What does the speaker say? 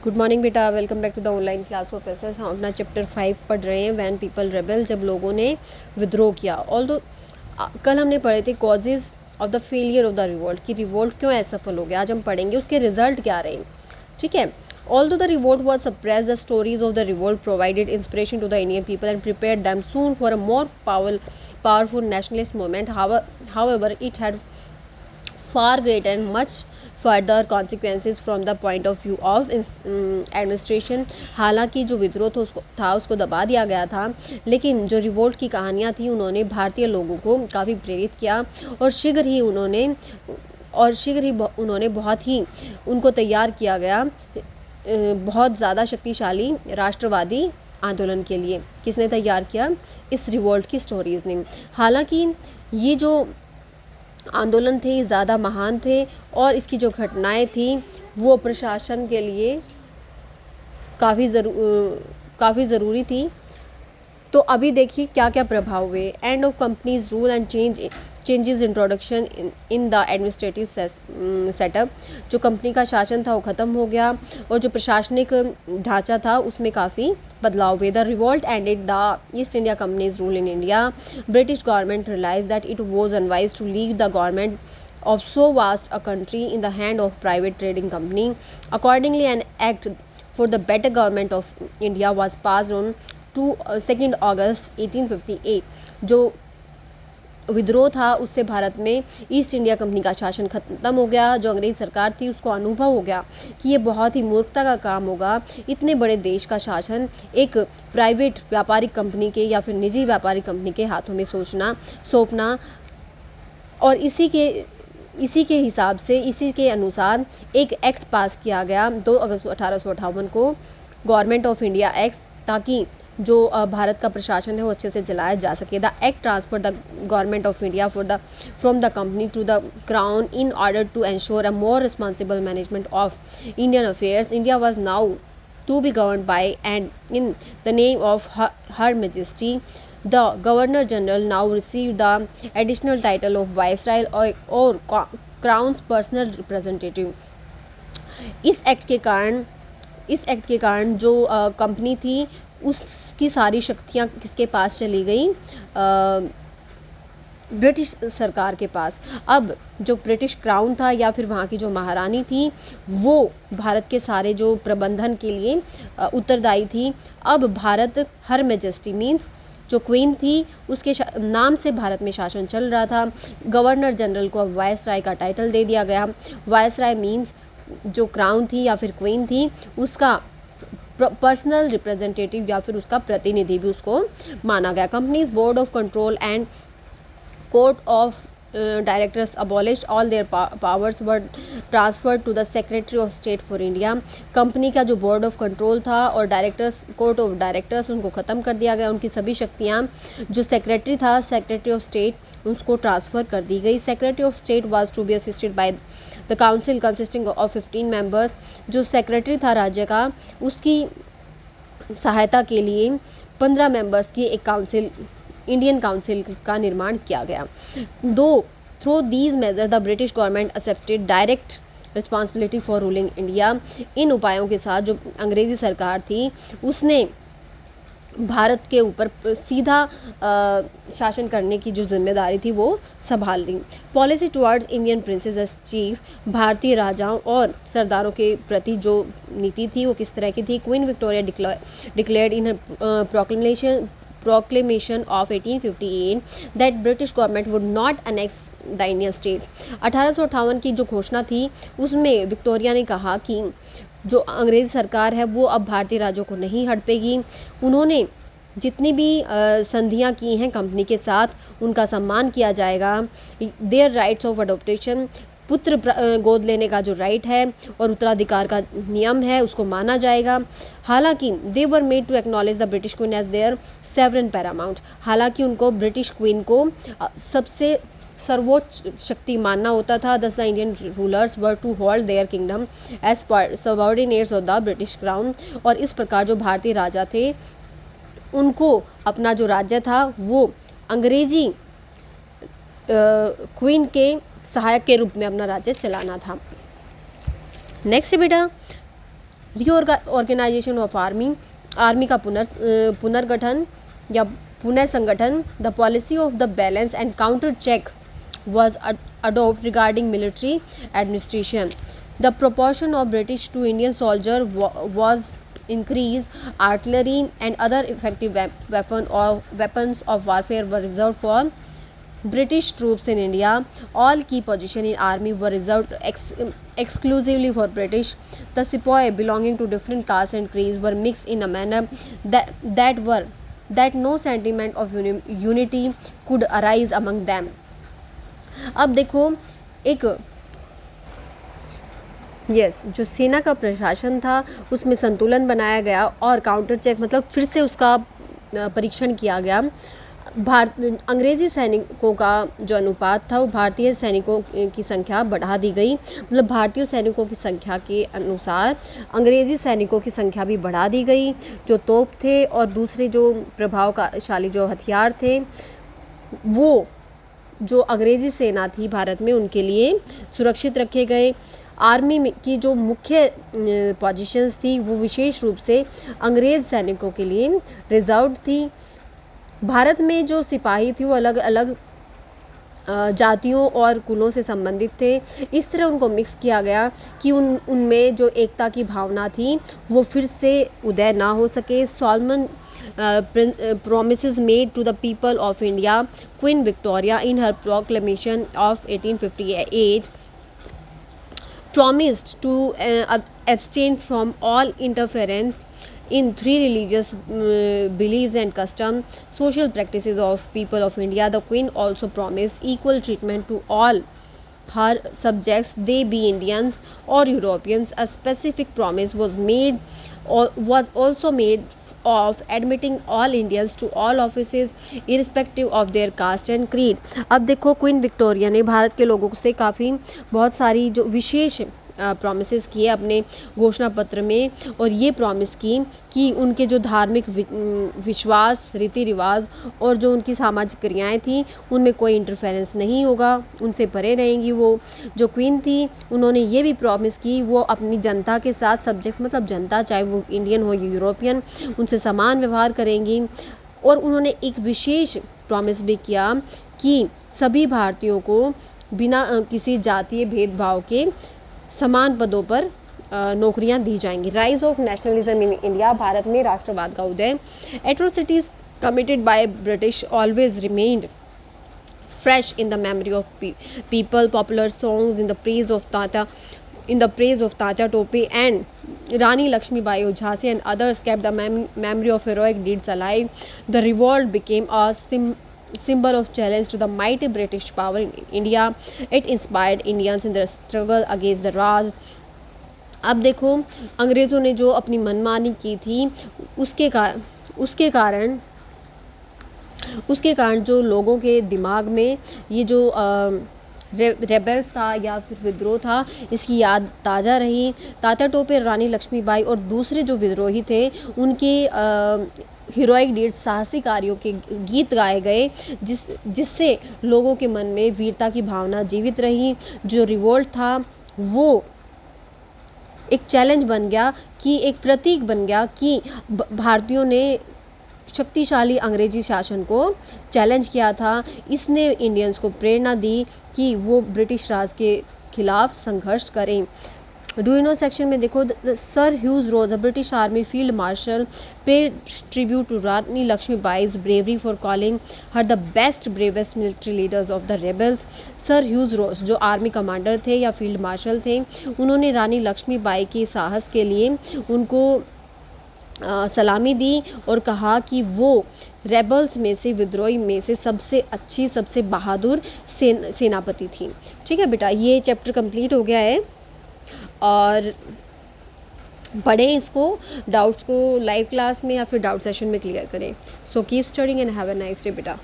Good morning बेटा, welcome back to the online class of S. हम अपना chapter 5 पढ़ रहे हैं, वैन पीपल रेबल, जब लोगों ने विद्रोह किया। ऑल्दो कल हमने पढ़े थे causes of the failure of the revolt, कि रिवोल्ट क्यों असफल हो गया। आज हम पढ़ेंगे उसके रिजल्ट क्या रहे। ठीक है। Although the revolt was suppress, the stories of the revolt provided inspiration to the Indian people and prepared them soon for a more powerful nationalist movement. However, it had far greater and much further consequences from the point of view of administration. हालांकि जो विद्रोह उसको दबा दिया गया था, लेकिन जो रिवोल्ट की कहानियाँ थी उन्होंने भारतीय लोगों को काफ़ी प्रेरित किया और शीघ्र ही उन्होंने बहुत ही उनको तैयार किया गया बहुत ज़्यादा शक्तिशाली राष्ट्रवादी आंदोलन के लिए। किसने तैयार किया? इस रिवोल्ट की स्टोरीज़ ने। हालांकि ये जो आंदोलन थे ज़्यादा महान थे और इसकी जो घटनाएं थी वो प्रशासन के लिए काफ़ी ज़रूरी थी। तो अभी देखिए क्या क्या प्रभाव हुए। End of companies rule and changes introduction in the administrative setup. जो कंपनी का शासन था वो ख़त्म हो गया और जो प्रशासनिक ढांचा था उसमें काफ़ी बदलाव हुए। The revolt ended the East India company's rule in India. British government realize that it was unwise to leave the government of so vast a country in the hand of private trading company. Accordingly, an act for the better government of India was passed on 2 अगस्त 1858। जो विद्रोह था उससे भारत में east India company का शासन खत्म हो गया। जो अंग्रेज सरकार थी उसको अनुभव हो गया कि ये बहुत ही मूर्खता का काम होगा, इतने बड़े देश का शासन एक प्राइवेट व्यापारिक कंपनी के या फिर निजी व्यापारिक कंपनी के हाथों में सौंपना। और इसी के हिसाब से, इसी के अनुसार एक एक्ट पास किया गया 2 अगस्त 1858 को, गवर्नमेंट ऑफ इंडिया एक्ट, ताकि जो भारत का प्रशासन है वो अच्छे से चलाया जा सके। The act transfer the government of India from the company to the crown in order to ensure a more responsible management of Indian affairs. India was now to be govern by and in the name of her majesty. The Governor General now received the additional title of Viceroy or Crown's personal representative. इस act के कारण जो company थी उसकी सारी शक्तियाँ किसके पास चली गई? ब्रिटिश सरकार के पास। अब जो ब्रिटिश क्राउन था या फिर वहाँ की जो महारानी थी वो भारत के सारे जो प्रबंधन के लिए उत्तरदायी थी। अब भारत हर मेजेस्टी मीन्स जो क्वीन थी उसके नाम से भारत में शासन चल रहा था। गवर्नर जनरल को अब वायसराय का टाइटल दे दिया गया। वायसराय मीन्स जो क्राउन थी या फिर क्वीन थी उसका पर्सनल रिप्रेजेंटेटिव या फिर उसका प्रतिनिधि भी उसको माना गया। Companies board of control and court of directors abolished all their powers were transferred to the Secretary of State for India। Company का जो बोर्ड ऑफ कंट्रोल था और कोर्ट ऑफ डायरेक्टर्स उनको ख़त्म कर दिया गया। उनकी सभी शक्तियाँ जो सेक्रेटरी था, सेक्रेटरी ऑफ स्टेट, उसको ट्रांसफ़र कर दी गई। Secretary of state was to be assisted by the council consisting of 15 members. जो सेक्रेटरी था राज्य का उसकी सहायता के लिए 15 मेंबर्स की एक इंडियन काउंसिल का निर्माण किया गया। Through these measure the British government accepted direct responsibility for ruling India. इन उपायों के साथ जो अंग्रेज़ी सरकार थी उसने भारत के ऊपर सीधा शासन करने की जो जिम्मेदारी थी वो संभाल ली। Policy towards Indian princes as chief. भारतीय राजाओं और सरदारों के प्रति जो नीति थी वो किस तरह की थी? Queen Victoria declared in proclamation of 1858 that British government would not annex the Indian state। 1858 की जो घोषणा थी उसमें विक्टोरिया ने कहा कि जो अंग्रेज़ सरकार है वो अब भारतीय राज्यों को नहीं हड़पेगी। उन्होंने जितनी भी संधियाँ की हैं कंपनी के साथ उनका सम्मान किया जाएगा। देयर राइट्स ऑफ अडोप्टेशन, पुत्र गोद लेने का जो राइट है और उत्तराधिकार का नियम है उसको माना जाएगा। हालांकि they were made to acknowledge the British queen as their sovereign paramount. हालांकि उनको ब्रिटिश क्वीन को सबसे सर्वोच्च शक्ति मानना होता था। Thus the Indian rulers were to hold their kingdom as subordinates of the British crown. और इस प्रकार जो भारतीय राजा थे उनको अपना जो राज्य था वो अंग्रेजी क्वीन के सहायक के रूप में अपना राज्य चलाना था। नेक्स्ट बेटा, रीऑर्गेनाइजेशन ऑफ आर्मी का पुनर्गठन या पुनः संगठन, the policy of the balance and counter check was adopted regarding military administration. The proportion of British to Indian soldier was increased. Artillery and other effective weapons of warfare were reserved for British troops in India. All key positions in army were reserved exclusively for British. The sepoy belonging to different castes and creeds were mixed in a manner that no sentiment of unity could arise among them. अब देखो एक जो सेना का प्रशासन था उसमें संतुलन बनाया गया और काउंटर चेक मतलब फिर से उसका परीक्षण किया गया। अंग्रेज़ी सैनिकों का जो अनुपात था वो भारतीय सैनिकों की संख्या बढ़ा दी गई, मतलब भारतीय सैनिकों की संख्या के अनुसार अंग्रेज़ी सैनिकों की संख्या भी बढ़ा दी गई। जो तोप थे और दूसरे जो प्रभावशाली जो हथियार थे वो जो अंग्रेज़ी सेना थी भारत में उनके लिए सुरक्षित रखे गए। आर्मी में की जो मुख्य पोजीशंस थी वो विशेष रूप से अंग्रेज़ सैनिकों के लिए रिजर्व्ड थी। भारत में जो सिपाही थी वो अलग अलग जातियों और कुलों से संबंधित थे। इस तरह उनको मिक्स किया गया कि उनमें जो एकता की भावना थी वो फिर से उदय ना हो सके। Solomon promises made to the people of India, Queen Victoria in her proclamation of 1858 promised to abstain from all interference in three religious beliefs and customs, social practices of people of India. The Queen also promised equal treatment to all her subjects, they be Indians or Europeans. A specific promise was also made of admitting all Indians to all offices irrespective of their caste and creed. अब देखो queen Victoria ने भारत के लोगों से बहुत सारी जो विशेष promises किए अपने घोषणा पत्र में और ये प्रॉमिस की कि उनके जो धार्मिक विश्वास, रीति रिवाज और जो उनकी सामाजिक क्रियाएं थी उनमें कोई इंटरफेरेंस नहीं होगा, उनसे परे रहेंगी। वो जो क्वीन थी उन्होंने ये भी प्रॉमिस की वो अपनी जनता के साथ सब्जेक्ट्स मतलब जनता चाहे वो इंडियन हो या यूरोपियन उनसे समान व्यवहार करेंगी। और उन्होंने एक विशेष प्रॉमिस भी किया कि सभी भारतीयों को बिना किसी जातीय भेदभाव के समान पदों पर नौकरियां दी जाएंगी। Rise of nationalism in India, भारत में राष्ट्रवाद का उदय। Atrocities committed by British always remained fresh in the memory of people. Popular songs in the praise of Tatya Tope and Rani Lakshmibai of Jhansi and others kept the memory of heroic deeds alive. The revolt became a symbol of challenge to the mighty British power in India. It inspired Indians in their struggle against the Raj. अब देखो अंग्रेज़ों ने जो अपनी मनमानी की थी उसके कारण जो लोगों के दिमाग में ये जो रेबल्स था या फिर विद्रोह था इसकी याद ताज़ा रही। तात्या टोपे, रानी लक्ष्मीबाई और दूसरे जो विद्रोही थे उनके हीरोइक डीड्स, साहसी कार्यों के गीत गाए गए जिससे लोगों के मन में वीरता की भावना जीवित रही। जो रिवोल्ट था वो एक चैलेंज बन गया कि एक प्रतीक बन गया कि भारतीयों ने शक्तिशाली अंग्रेजी शासन को चैलेंज किया था। इसने इंडियंस को प्रेरणा दी कि वो ब्रिटिश राज के खिलाफ संघर्ष करें। डू यू नो सेक्शन में देखो sir Hugh Rose, a British army field marshal, pay tribute to Rani Lakshmibai's bravery for calling her the best bravest military leaders of the rebels. Sir Hugh Rose जो army commander थे या field marshal थे उन्होंने रानी लक्ष्मीबाई के साहस के लिए उनको सलामी दी और कहा कि वो रेबल्स में से, विद्रोही में से सबसे अच्छी, सबसे बहादुर सेनापति थी। ठीक है बेटा, ये चैप्टर कंप्लीट हो गया है और पढ़ें इसको, डाउट्स को लाइव क्लास में या फिर डाउट सेशन में क्लियर करें। So keep studying and have a nice day बेटा।